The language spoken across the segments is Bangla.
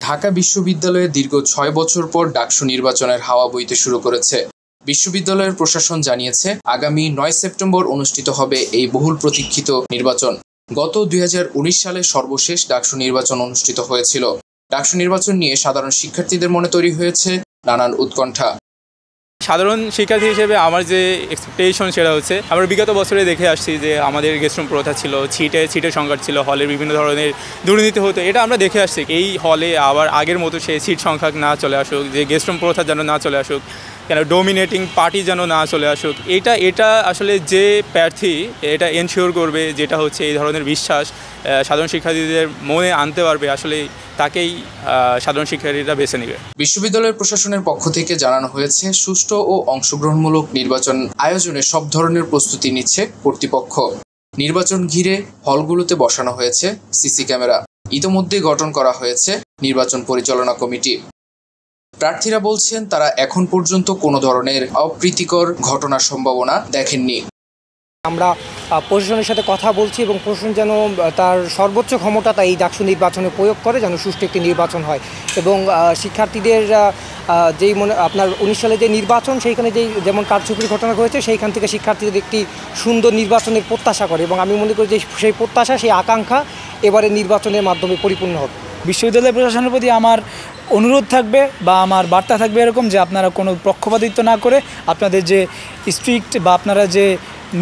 ঢাকা বিশ্ববিদ্যালয়ে দীর্ঘ ৬ বছর পর ডাকসু নির্বাচনের হাওয়া বইতে শুরু করেছে। বিশ্ববিদ্যালয়ের প্রশাসন জানিয়েছে, আগামী ৯ সেপ্টেম্বর অনুষ্ঠিত হবে এই বহুল প্রতীক্ষিত নির্বাচন। গত ২০১৯ সালে সর্বশেষ ডাকসু নির্বাচন অনুষ্ঠিত হয়েছিল। ডাকসু নির্বাচন নিয়ে সাধারণ শিক্ষার্থীদের মনে তৈরি হয়েছে নানান উৎকণ্ঠা। সাধারণ শিক্ষার্থী হিসেবে আমার যে এক্সপেকটেশন সেটা হচ্ছে, আমরা বিগত বছরে দেখে আসছি যে আমাদের গেস্ট রুম প্রথা ছিল, সিটের সংকট ছিল, হলের বিভিন্ন ধরনের দুর্নীতি হতো, এটা আমরা দেখে আসছি। এই হলে আবার আগের মতো সেই সিট সংখ্যা না চলে আসুক, যে গেস্ট রুম প্রথা যেন না চলে আসুক, কেন ডোমিনেটিং পার্টি যেন না চলে আসুক। এটা আসলে যে প্রার্থী এটা এনশিওর করবে, যেটা হচ্ছে এই ধরনের বিশ্বাস সাধারণ শিক্ষার্থীদের মনে আনতে পারবে, আসলে তাকেই সাধারণ শিক্ষার্থীরা বেছে নেবে। বিশ্ববিদ্যালয়ের প্রশাসনের পক্ষ থেকে জানানো হয়েছে, সুষ্ঠু ও অংশগ্রহণমূলক নির্বাচন আয়োজনে সব ধরনের প্রস্তুতি নিচ্ছে কর্তৃপক্ষ। নির্বাচন ঘিরে হলগুলোতে বসানো হয়েছে সিসি ক্যামেরা। ইতোমধ্যে গঠন করা হয়েছে নির্বাচন পরিচালনা কমিটি। প্রার্থীরা বলছেন, তারা এখন পর্যন্ত কোনো ধরনের অপ্রীতিকর ঘটনার সম্ভাবনা দেখেননি। আমরা প্রশাসনের সাথে কথা বলছি এবং প্রশাসন যেন তার সর্বোচ্চ ক্ষমতাটা এই ডাকসু নির্বাচনে প্রয়োগ করে, যেন সুষ্ঠু একটি নির্বাচন হয় এবং শিক্ষার্থীদের যেই আপনার 19 সালে যে নির্বাচন, সেইখানে যেমন কারচুপির ঘটনা হয়েছে, সেইখান থেকে শিক্ষার্থীদের একটি সুন্দর নির্বাচনের প্রত্যাশা করে এবং আমি মনে করি যে সেই প্রত্যাশা, সেই আকাঙ্ক্ষা এবারে নির্বাচনের মাধ্যমে পরিপূর্ণ হবে। বিশ্ববিদ্যালয় প্রশাসনের প্রতি আমার অনুরোধ থাকবে বা আমার বার্তা থাকবে এরকম, যে আপনারা কোনো পক্ষপাতিত্ব না করে আপনাদের যে স্ট্রিক্ট বা আপনারা যে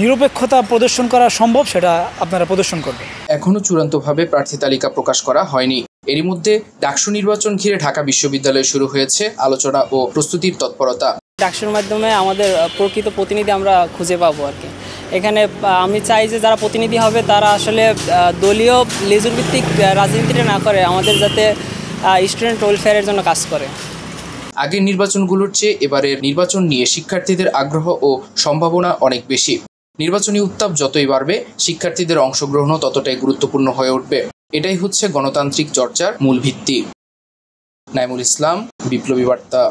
নিরপেক্ষতা প্রদর্শন করা সম্ভব সেটা আপনারা প্রদর্শন করবেন। এখনো চূড়ান্তভাবে প্রার্থী তালিকা প্রকাশ করা হয়নি। এরই মধ্যে ডাকসু নির্বাচন ঘিরে ঢাকা বিশ্ববিদ্যালয়ে শুরু হয়েছে আলোচনা ও প্রস্তুতির তৎপরতা। ডাকসুর মাধ্যমে আমাদের প্রকৃত প্রতিনিধি আমরা খুঁজে পাবো আর কি। এখানে আমি চাই যে যারা প্রতিনিধি হবে তারা আসলে দলীয় লেজুর ভিত্তিক রাজনীতিটা না করে, আমাদের যাতে স্টুডেন্ট ওয়েলফেয়ারের জন্য কাজ করে। আগের নির্বাচনগুলোর চেয়ে এবারের নির্বাচন নিয়ে শিক্ষার্থীদের আগ্রহ ও সম্ভাবনা অনেক বেশি। নির্বাচনী উত্তাপ যতই বাড়বে, শিক্ষার্থীদের অংশগ্রহণও ততটাই গুরুত্বপূর্ণ হয়ে উঠবে। এটাই হচ্ছে গণতান্ত্রিক চর্চার মূল ভিত্তি। নাইমুল ইসলাম, বিপ্লবী বার্তা।